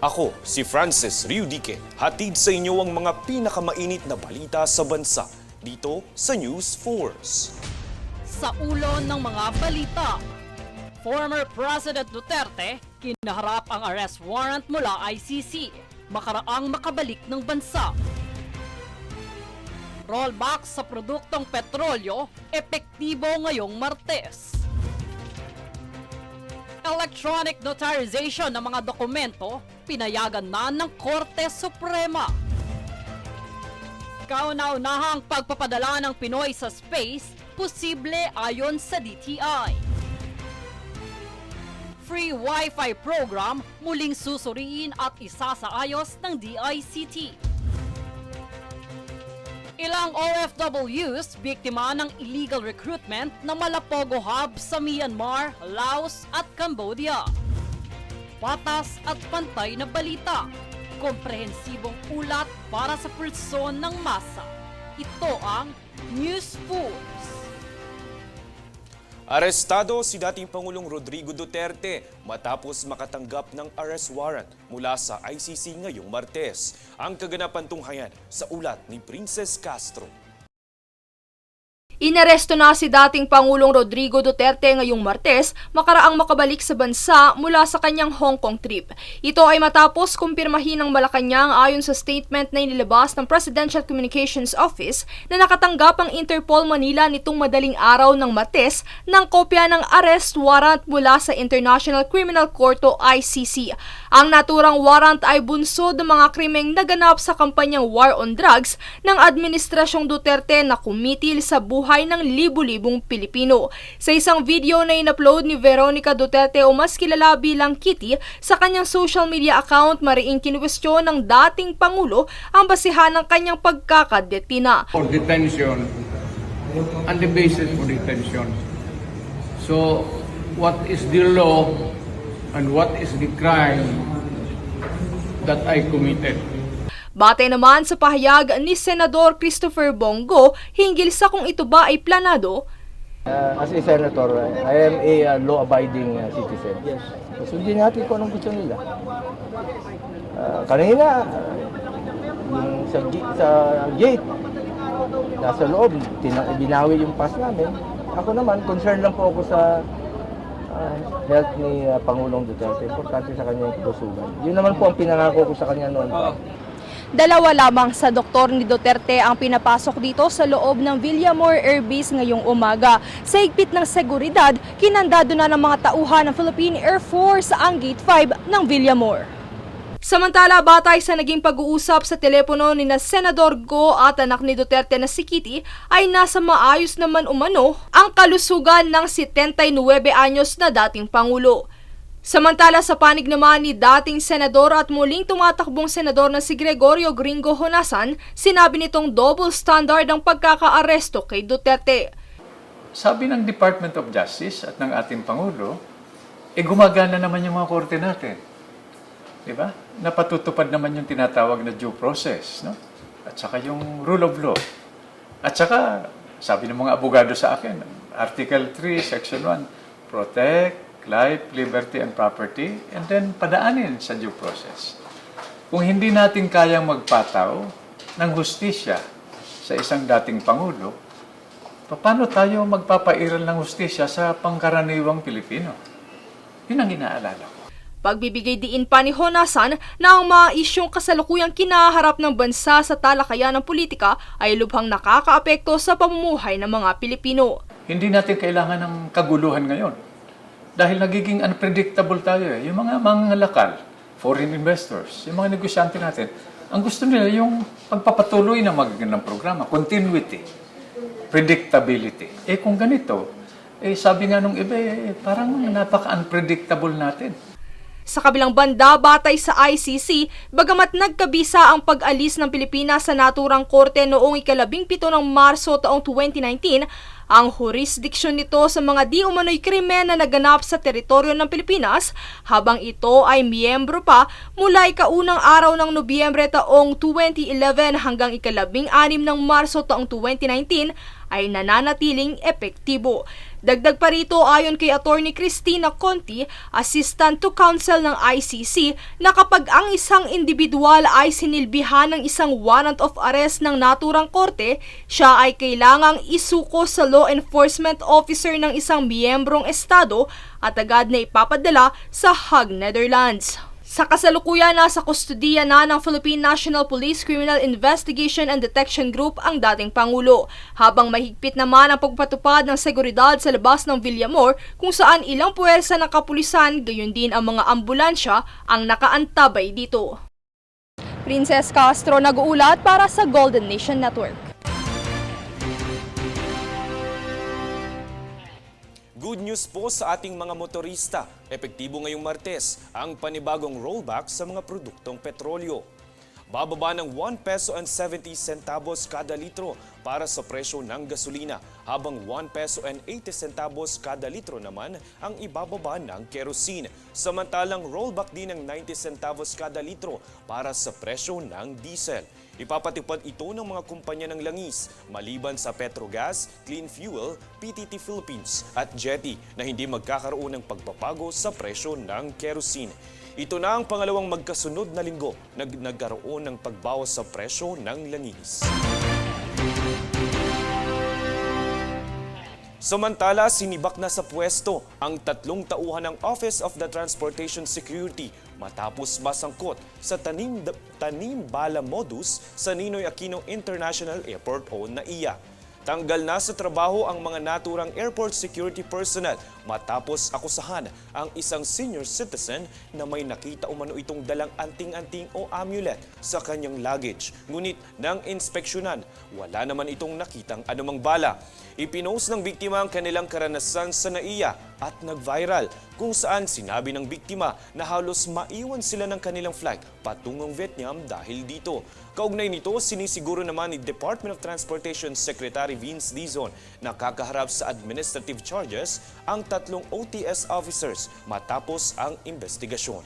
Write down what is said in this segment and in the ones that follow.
Ako, si Francis Riudique, hatid sa inyo ang mga pinakamainit na balita sa bansa dito sa News Force. Sa ulo ng mga balita, former President Duterte kinaharap ang arrest warrant mula ICC, makaraang makabalik ng bansa. Rollback sa produktong petrolyo, epektibo ngayong Martes. Electronic notarization ng mga dokumento, pinayagan na ng Korte Suprema. Kauna-unahang pagpapadala ng Pinoy sa space, posible ayon sa DTI. Free Wi-Fi program muling susuriin at isasaayos ng DICT. Ilang OFWs biktima ng illegal recruitment na Malapogo Hub sa Myanmar, Laos at Cambodia. Patas at pantay na balita, komprehensibong ulat para sa pulso ng masa. Ito ang News Force. Arestado si dating Pangulong Rodrigo Duterte matapos makatanggap ng arrest warrant mula sa ICC ngayong Martes. Ang kaganapan tunghayan sa ulat ni Princess Castro. Inaresto na si dating Pangulong Rodrigo Duterte ngayong Martes makaraang makabalik sa bansa mula sa kanyang Hong Kong trip. Ito ay matapos kumpirmahin ng Malacanang ayon sa statement na inilabas ng Presidential Communications Office na nakatanggap ang Interpol Manila nitong madaling araw ng Martes ng kopya ng arrest warrant mula sa International Criminal Court o ICC. Ang naturang warrant ay bunsod ng mga krimeng naganap sa kampanyang War on Drugs ng Administrasyong Duterte na kumitil sa buhay ng libu-libong Pilipino. Sa isang video na in-upload ni Veronica Duterte o mas kilala bilang Kitty sa kanyang social media account, mariing kinuwestiyon ng dating Pangulo ang basihan ng kanyang pagkakadetina. For detention and the basis for detention. So, what is the law and what is the crime that I committed? Batay naman sa pahayag ni Senador Christopher Bongo hinggil sa kung ito ba ay planado. As a senator, I am a law-abiding citizen. Sundin natin kung anong gusto nila. Kanina, yung sa gate, nasa loob, binawi yung pass namin. Ako naman, concerned lang po ako sa health ni Pangulong Duterte. Importante sa kanya yung kalusugan. Yun naman po ang pinangako ko sa kanya noon. Dalawa lamang sa doktor ni Duterte ang pinapasok dito sa loob ng Villamor Air Base ngayong umaga. Sa higpit ng seguridad, kinandado na ng mga tauhan ng Philippine Air Force ang Gate 5 ng Villamor. Samantala, batay sa naging pag-uusap sa telepono ni na Senador Go at anak ni Duterte na si Kitty, ay nasa maayos naman umano ang kalusugan ng 79 anyos na dating Pangulo. Samantala sa panig naman ni dating senador at muling tumatakbong senador na si Gregorio Gringo Honasan, sinabi nitong double standard ang pagkakaaresto kay Duterte. Sabi ng Department of Justice at ng ating Pangulo, gumagana naman yung mga korte natin. Diba? Napatutupad naman yung tinatawag na due process, no? At saka yung rule of law. At saka, sabi ng mga abogado sa akin, Article 3, Section 1, protect life, liberty, and property, and then padaanin sa due process. Kung hindi natin kayang magpataw ng hustisya sa isang dating Pangulo, paano tayo magpapairal ng hustisya sa pangkaraniwang Pilipino? Yun ang inaalala ko. Pagbibigay diin pa ni Honasan na ang mga isyong kasalukuyang kinaharap ng bansa sa talakayan ng politika ay lubhang nakakaapekto sa pamumuhay ng mga Pilipino. Hindi natin kailangan ng kaguluhan ngayon. Dahil nagiging unpredictable tayo eh. Yung mga mangangalakal, foreign investors, yung mga negosyante natin, ang gusto nila yung pagpapatuloy na magiging ng programa, continuity, predictability. Kung ganito, sabi nga nung iba, parang napaka-unpredictable natin. Sa kabilang banda, batay sa ICC, bagamat nagkabisa ang pag-alis ng Pilipinas sa naturang korte noong 17 ng Marso taong 2019, ang jurisdiksyon nito sa mga di umano'y krimen na naganap sa teritoryo ng Pilipinas habang ito ay miyembro pa mula ikaunang araw ng Nobyembre taong 2011 hanggang 16 ng Marso taong 2019 ay nananatiling epektibo. Dagdag pa rito ayon kay Attorney Cristina Conti, Assistant to Counsel ng ICC, na kapag ang isang individual ay sinilbihan ng isang warrant of arrest ng naturang korte, siya ay kailangang isuko sa law enforcement officer ng isang miyembrong estado at agad na ipapadala sa Hague, Netherlands. Sa kasalukuyan, nasa kustudiya na ng Philippine National Police Criminal Investigation and Detection Group ang dating Pangulo, habang mahigpit naman ang pagpatupad ng seguridad sa labas ng Villamor kung saan ilang puwersa ng kapulisan gayon din ang mga ambulansya ang nakaantabay dito. Princess Castro nag-uulat para sa Golden Nation Network. Good news po sa ating mga motorista. Epektibo ngayong Martes ang panibagong rollback sa mga produktong petrolyo. Bababa ng 1 peso and 70 centavos kada litro para sa presyo ng gasolina, habang 1 peso and 80 centavos kada litro naman ang ibababa ng kerosene. Samantalang rollback din ng 90 centavos kada litro para sa presyo ng diesel. Ipapatupad ito ng mga kumpanya ng langis maliban sa Petrogas, Clean Fuel, PTT Philippines at Jetty na hindi magkakaroon ng pagbabago sa presyo ng kerosene. Ito na ang pangalawang magkasunod na linggo na nagkaroon ng pagbawas sa presyo ng langis. Samantala, sinibak na sa pwesto ang 3 tauhan ng Office of the Transportation Security matapos masangkot sa tanim bala modus sa Ninoy Aquino International Airport o NAIA. Tanggal na sa trabaho ang mga naturang airport security personnel matapos akusahan ang isang senior citizen na may nakita umano itong dalang anting-anting o amulet sa kanyang luggage. Ngunit nang inspeksyonan, wala naman itong nakitang anumang bala. Ipinost ng biktima ang kanilang karanasan sa NAIA at nag-viral kung saan sinabi ng biktima na halos maiwan sila ng kanilang flight patungong Vietnam dahil dito. Kaugnay nito, sinisiguro naman ni Department of Transportation Secretary Vince Dizon na kakaharap sa administrative charges ang 3 OTS officers matapos ang investigasyon.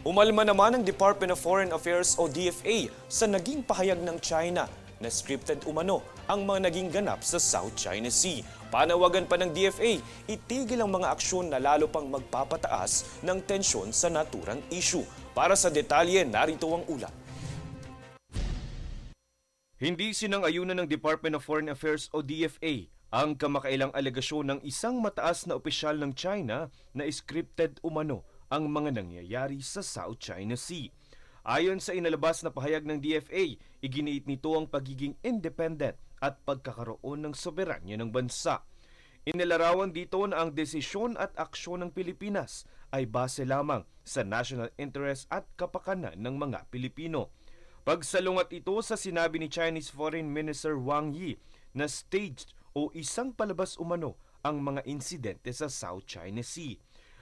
Umalma naman ang Department of Foreign Affairs o DFA sa naging pahayag ng China na scripted umano ang mga naging ganap sa South China Sea. Panawagan pa ng DFA, itigil ang mga aksyon na lalo pang magpapataas ng tensyon sa naturang issue. Para sa detalye, narito ang ulat. Hindi sinang-ayunan ng Department of Foreign Affairs o DFA ang kamakailang alegasyon ng isang mataas na opisyal ng China na scripted umano ang mga nangyayari sa South China Sea. Ayon sa inalabas na pahayag ng DFA, iginiit nito ang pagiging independent at pagkakaroon ng soberanya ng bansa. Inilarawan dito na ang desisyon at aksyon ng Pilipinas ay base lamang sa national interest at kapakanan ng mga Pilipino. Pagsalungat ito sa sinabi ni Chinese Foreign Minister Wang Yi na staged o isang palabas umano ang mga insidente sa South China Sea.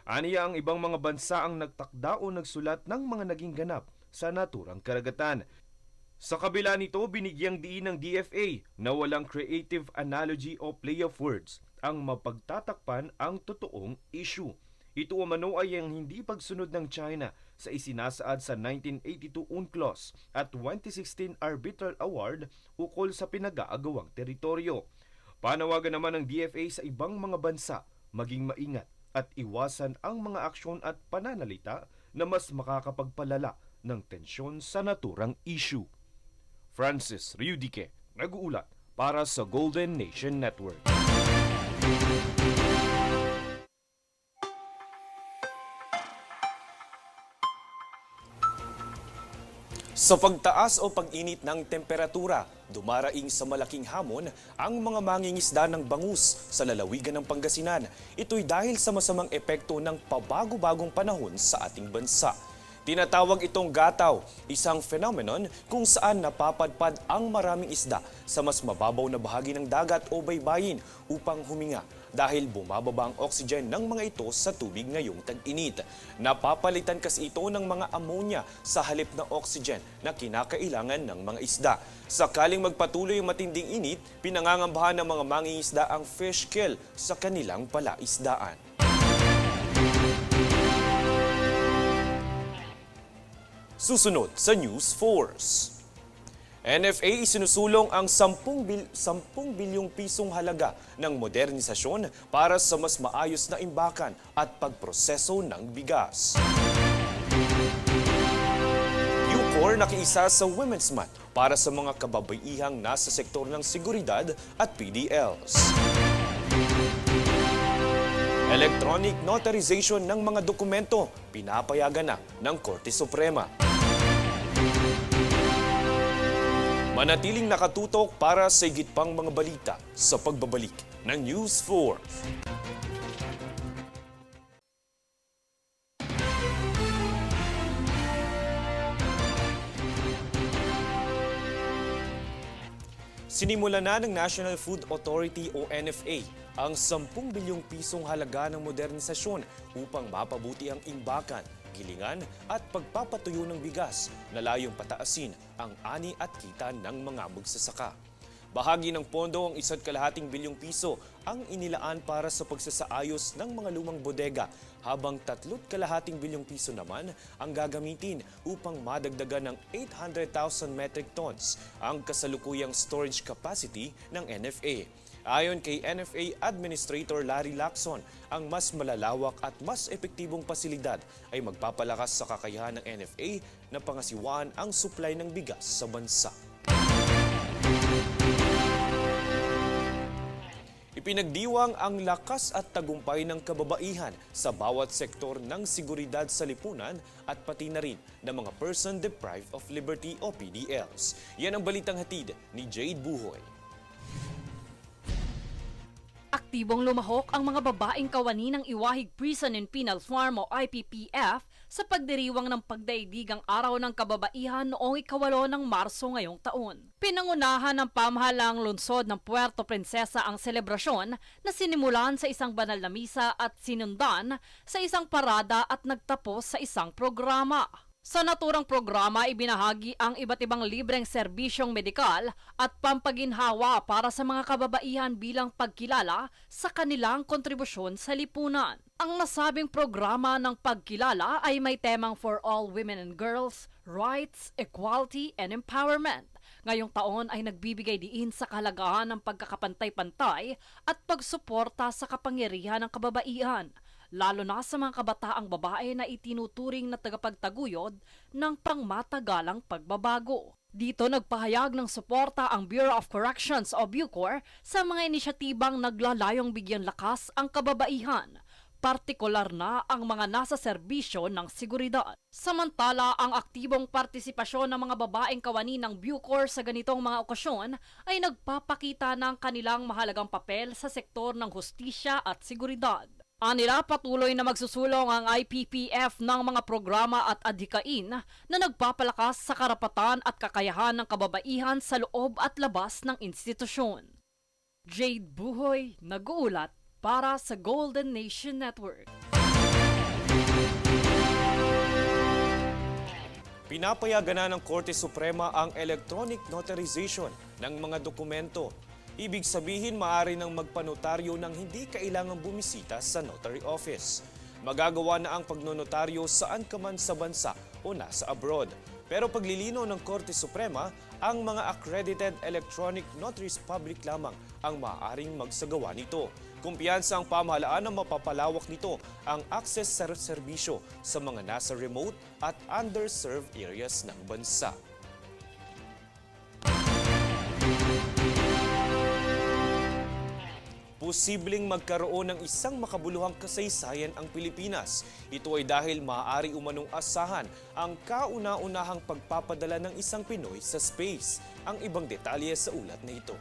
Aniya ang ibang mga bansa ang nagtakda o nagsulat ng mga naging ganap sa naturang karagatan. Sa kabila nito, binigyang diin ng DFA na walang creative analogy o play of words ang mapagtatakpan ang totoong issue. Ito umano ay ang hindi pagsunod ng China sa isinasaad sa 1982 UNCLOS at 2016 Arbitral Award ukol sa pinag-aagawang teritoryo. Panawagan naman ng DFA sa ibang mga bansa maging maingat at iwasan ang mga aksyon at pananalita na mas makakapagpalala ng tensyon sa naturang issue. Francis Riudique, nag-uulat para sa Golden Nation Network. Sa pagtaas o pag-init ng temperatura, dumaraing sa malaking hamon ang mga mangingisda ng bangus sa lalawigan ng Pangasinan. Ito'y dahil sa masamang epekto ng pabago-bagong panahon sa ating bansa. Tinatawag itong gataw, isang phenomenon kung saan napapadpad ang maraming isda sa mas mababaw na bahagi ng dagat o baybayin upang huminga dahil bumababa ang oxygen ng mga ito sa tubig ngayong tag-init. Napapalitan kasi ito ng mga ammonia sa halip na oxygen na kinakailangan ng mga isda. Sakaling magpatuloy ang matinding init, pinangangambahan ng mga mangingisda ang fish kill sa kanilang palaisdaan. Susunod sa News Force. NFA isinusulong ang 10 bilyong pisong halaga ng modernisasyon para sa mas maayos na imbakan at pagproseso ng bigas. Bucor nakiisa sa Women's Month para sa mga kababaihang nasa sektor ng seguridad at PDLs. Electronic notarization ng mga dokumento pinapayagan na ng Korte Suprema. Manatiling nakatutok para sa higit pang mga balita sa pagbabalik ng News 4. Sinimula na ng National Food Authority o NFA ang 10 bilyong pisong halaga ng modernisasyon upang mapabuti ang imbakan, gilingan at pagpapatuyo ng bigas na layong pataasin ang ani at kita ng mga magsasaka. Bahagi ng pondo ang 1.2 bilyong piso ang inilaan para sa pagsasaayos ng mga lumang bodega habang 3.2 bilyong piso naman ang gagamitin upang madagdagan ng 800,000 metric tons ang kasalukuyang storage capacity ng NFA. Ayon kay NFA Administrator Larry Lacson, ang mas malalawak at mas epektibong pasilidad ay magpapalakas sa kakayahan ng NFA na pangasiwaan ang supply ng bigas sa bansa. Ipinagdiwang ang lakas at tagumpay ng kababaihan sa bawat sektor ng seguridad sa lipunan at pati na rin ng mga person deprived of liberty o PDLs. Yan ang balitang hatid ni Jade Buhoy. Aktibong lumahok ang mga babaeng kawani ng Iwahig Prison and Penal Farm o IPPF sa pagdiriwang ng pagdaigdigang araw ng kababaihan noong 8 ng Marso ngayong taon. Pinangunahan ng pamahalaang lungsod ng Puerto Princesa ang selebrasyon na sinimulan sa isang banal na misa at sinundan sa isang parada at nagtapos sa isang programa. Sa naturang programa, ibinahagi ang iba't ibang libreng serbisyong medikal at pampaginhawa para sa mga kababaihan bilang pagkilala sa kanilang kontribusyon sa lipunan. Ang nasabing programa ng pagkilala ay may temang For All Women and Girls, Rights, Equality, and Empowerment. Ngayong taon ay nagbibigay diin sa kahalagahan ng pagkakapantay-pantay at pagsuporta sa kapangyarihan ng kababaihan, lalo na sa mga kabataang babae na itinuturing na tagapagtaguyod ng pangmatagalang pagbabago. Dito nagpahayag ng suporta ang Bureau of Corrections o Bucor sa mga inisyatibang naglalayong bigyan lakas ang kababaihan, partikular na ang mga nasa serbisyo ng seguridad. Samantala, ang aktibong partisipasyon ng mga babaeng kawani ng Bucor sa ganitong mga okasyon ay nagpapakita ng kanilang mahalagang papel sa sektor ng hustisya at seguridad. Anila patuloy na magsusulong ang IPPF ng mga programa at adhikain na nagpapalakas sa karapatan at kakayahan ng kababaihan sa loob at labas ng institusyon. Jade Buhoy, nag-uulat para sa Golden Nation Network. Pinapayagan na ng Korte Suprema ang electronic notarization ng mga dokumento. Ibig sabihin, maaari nang magpanotaryo nang hindi kailangang bumisita sa notary office. Magagawa na ang pagnonotaryo saan ka man sa bansa o nasa abroad. Pero paglilinaw ng Korte Suprema, ang mga accredited electronic notaries public lamang ang maaaring magsagawa nito. Kumpiyansa ang pamahalaan na mapapalawak nito ang access sa serbisyo sa mga nasa remote at underserved areas ng bansa. Posibleng magkaroon ng isang makabuluhang kasaysayan ang Pilipinas. Ito ay dahil maaari umanong asahan ang kauna-unahang pagpapadala ng isang Pinoy sa space. Ang ibang detalye sa ulat na ito.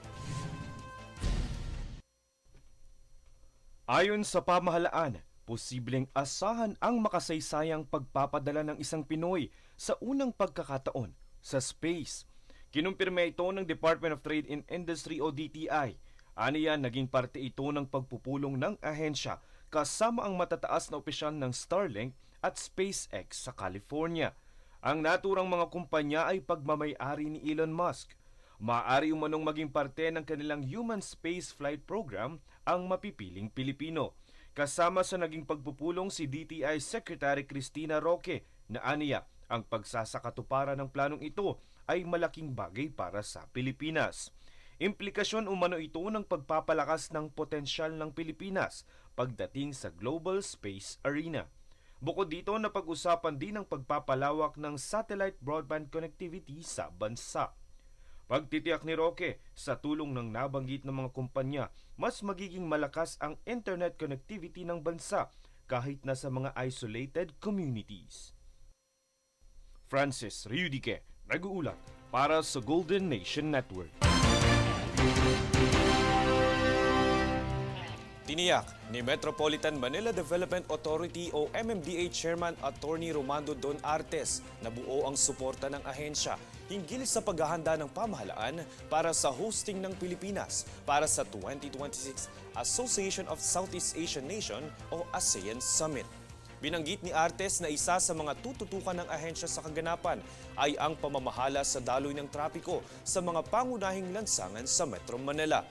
Ayon sa pamahalaan, posibleng asahan ang makasaysayang pagpapadala ng isang Pinoy sa unang pagkakataon sa space. Kinumpirma ito ng Department of Trade and Industry o DTI. Aniya, naging parte ito ng pagpupulong ng ahensya kasama ang matataas na opisyal ng Starlink at SpaceX sa California. Ang naturang mga kumpanya ay pagmamay-ari ni Elon Musk. Maaari umanong maging parte ng kanilang human space flight program ang mapipiling Pilipino. Kasama sa naging pagpupulong si DTI Secretary Cristina Roque na aniya ang pagsasakatuparan ng planong ito ay malaking bagay para sa Pilipinas. Implikasyon umano ito ng pagpapalakas ng potensyal ng Pilipinas pagdating sa global space arena. Bukod dito, napag-usapan din ang pagpapalawak ng satellite broadband connectivity sa bansa. Pagtitiyak ni Roque, sa tulong ng nabanggit ng mga kumpanya, mas magiging malakas ang internet connectivity ng bansa kahit na sa mga isolated communities. Francis Riudique, nag-uulat para sa Golden Nation Network. Tiniyak ni Metropolitan Manila Development Authority o MMDA Chairman Attorney Romando Don Artes na buo ang suporta ng ahensya hinggil sa paghahanda ng pamahalaan para sa hosting ng Pilipinas para sa 2026 Association of Southeast Asian Nation o ASEAN Summit. Binanggit ni Artes na isa sa mga tututukan ng ahensya sa kaganapan ay ang pamamahala sa daloy ng trapiko sa mga pangunahing lansangan sa Metro Manila.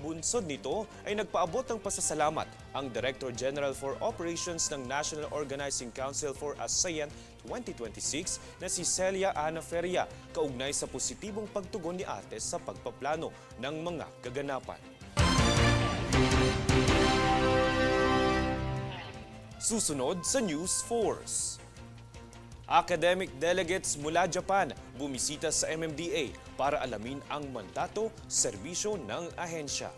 Bunsod nito ay nagpaabot ng pasasalamat ang Director General for Operations ng National Organizing Council for ASEAN 2026 na si Celia Ana Feria kaugnay sa positibong pagtugon ni Artes sa pagpaplano ng mga kaganapan. Susunod sa News Force. Academic delegates mula Japan bumisita sa MMDA para alamin ang mandato, serbisyo ng ahensya.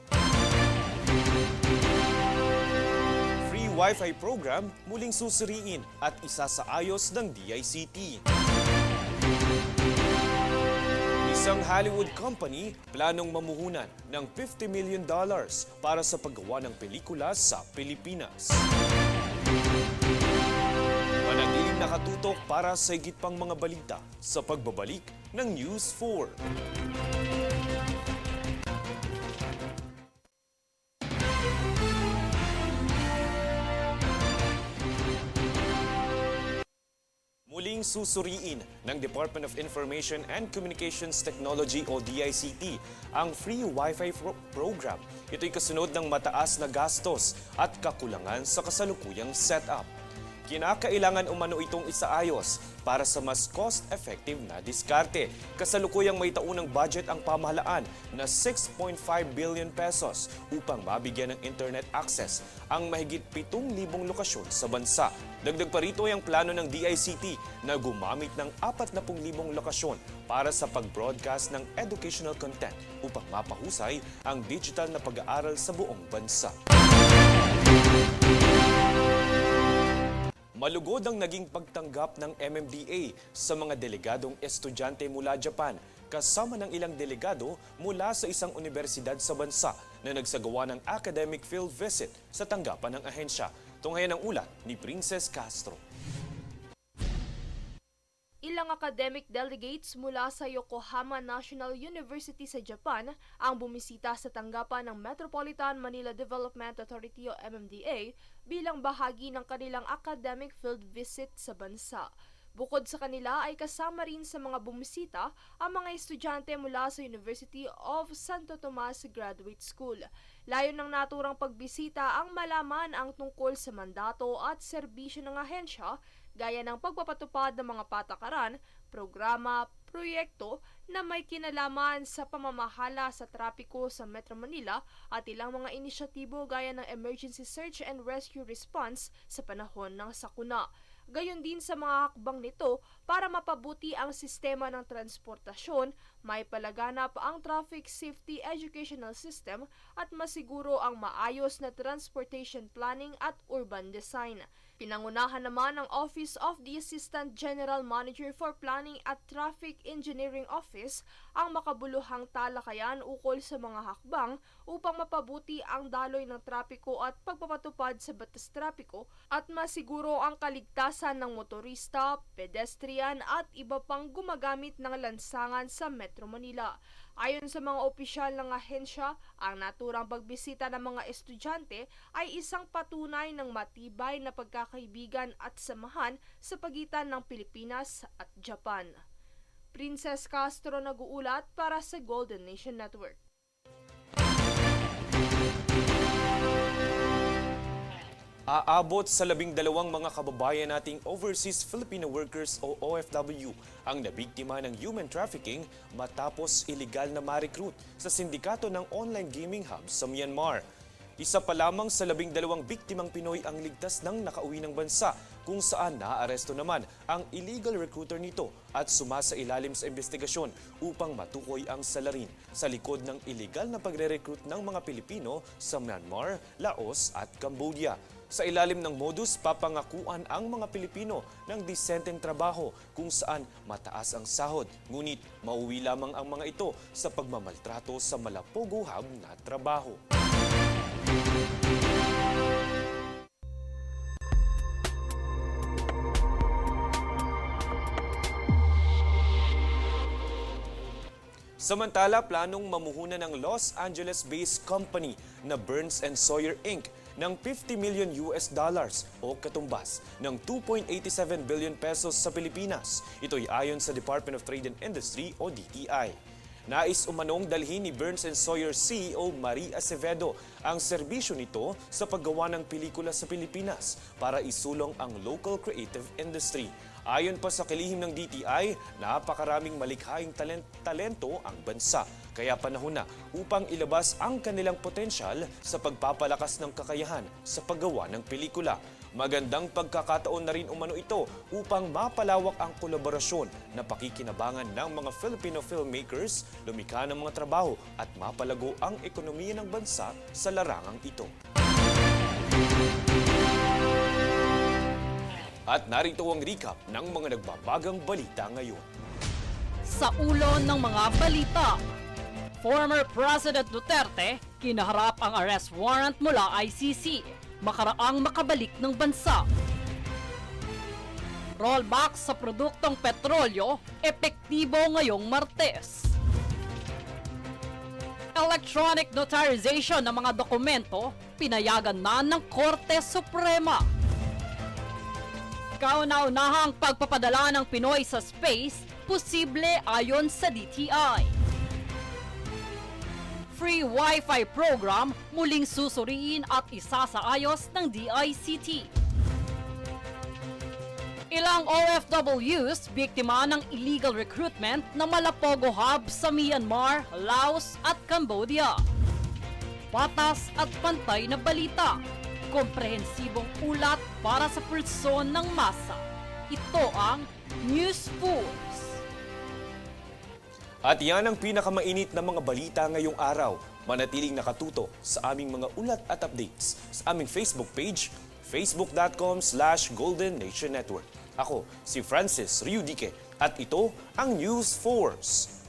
Free Wi-Fi program muling susuriin at isasaayos ng DICT. Isang Hollywood company planong mamuhunan ng $50 million para sa paggawa ng pelikula sa Pilipinas. Manatiling nakatutok para sa higit pang mga balita sa pagbabalik ng News 4. Muling susuriin ng Department of Information and Communications Technology o DICT ang Free Wi-Fi program. Ito'y kasunod ng mataas na gastos at kakulangan sa kasalukuyang setup. Kinakailangan umano itong isaayos para sa mas cost-effective na diskarte. Kasalukuyang may taunang budget ang pamahalaan na 6.5 billion pesos upang mabigyan ng internet access ang mahigit 7,000 lokasyon sa bansa. Dagdag pa rito ang plano ng DICT na gumamit ng 40,000 lokasyon para sa pag-broadcast ng educational content upang mapahusay ang digital na pag-aaral sa buong bansa. Malugod ang naging pagtanggap ng MMDA sa mga delegadong estudyante mula Japan, kasama ng ilang delegado mula sa isang universidad sa bansa na nagsagawa ng academic field visit sa tanggapan ng ahensya. Tunghayan ang ulat ni Princess Castro. Ilang academic delegates mula sa Yokohama National University sa Japan ang bumisita sa tanggapan ng Metropolitan Manila Development Authority o MMDA bilang bahagi ng kanilang academic field visit sa bansa. Bukod sa kanila ay kasama rin sa mga bumisita ang mga estudyante mula sa University of Santo Tomas Graduate School. Layo ng naturang pagbisita ang malaman ang tungkol sa mandato at serbisyo ng ahensya gaya ng pagpapatupad ng mga patakaran, programa, proyekto na may kinalaman sa pamamahala sa trapiko sa Metro Manila at ilang mga inisyatibo gaya ng emergency search and rescue response sa panahon ng sakuna. Gayon din sa mga hakbang nito para mapabuti ang sistema ng transportasyon, may palaganap ang traffic safety educational system at masiguro ang maayos na transportation planning at urban design. Pinangunahan naman ng Office of the Assistant General Manager for Planning at Traffic Engineering Office ang makabuluhang talakayan ukol sa mga hakbang upang mapabuti ang daloy ng trapiko at pagpapatupad sa batas trapiko at masiguro ang kaligtasan ng motorista, pedestrian at iba pang gumagamit ng lansangan sa Metro Manila. Ayon sa mga opisyal ng ahensya, ang naturang pagbisita ng mga estudyante ay isang patunay ng matibay na pagkakaibigan at samahan sa pagitan ng Pilipinas at Japan. Princess Castro nag-uulat para sa Golden Nation Network. Aabot sa 12 mga kababayan nating overseas Filipino workers o OFW ang nabiktima ng human trafficking matapos illegal na ma-recruit sa sindikato ng online gaming hub sa Myanmar. Isa pa lamang sa 12 biktimang Pinoy ang ligtas ng nakauwi ng bansa, kung saan naaresto naman ang illegal recruiter nito at sumasailalim sa investigasyon upang matukoy ang salarin sa likod ng illegal na pagre-recruit ng mga Pilipino sa Myanmar, Laos at Cambodia. Sa ilalim ng modus, papangakuan ang mga Pilipino ng disenteng trabaho kung saan mataas ang sahod. Ngunit mauwi lamang ang mga ito sa pagmamaltrato sa Malapogo Hub na trabaho. Samantala, planong mamuhunan ng Los Angeles-based company na Burns & Sawyer Inc. ng $50 million o katumbas ng 2.87 billion pesos sa Pilipinas. Ito'y ayon sa Department of Trade and Industry o DTI. Nais umanong dalhin ni Burns & Sawyer CEO Marie Acevedo ang serbisyo nito sa paggawa ng pelikula sa Pilipinas para isulong ang local creative industry. Ayon pa sa kalihim ng DTI, napakaraming malikhaing talento ang bansa. Kaya panahon na upang ilabas ang kanilang potensyal sa pagpapalakas ng kakayahan sa paggawa ng pelikula. Magandang pagkakataon na rin umano ito upang mapalawak ang kolaborasyon na pakikinabangan ng mga Filipino filmmakers, lumikha ng mga trabaho at mapalago ang ekonomiya ng bansa sa larangang ito. At narito ang recap ng mga nagbabagang balita ngayon. Sa ulo ng mga balita, former President Duterte kinaharap ang arrest warrant mula ICC, makaraang makabalik ng bansa. Rollback sa produktong petrolyo, epektibo ngayong Martes. Electronic notarization ng mga dokumento, pinayagan na ng Korte Suprema. Kauna-unahang pagpapadala ng Pinoy sa space, posible ayon sa DTI. Free Wi-Fi program muling susuriin at isasaayos ng DICT. Ilang OFWs biktima ng illegal recruitment na Malapogo Hub sa Myanmar, Laos at Cambodia. Patas at pantay na balita. Komprehensibong ulat para sa pulson ng masa. Ito ang News Force. At yan ang pinakamainit na mga balita ngayong araw. Manatiling nakatuto sa aming mga ulat at updates sa aming Facebook page, facebook.com/Golden Nation Network. Ako, si Francis Riudique at ito ang News Force.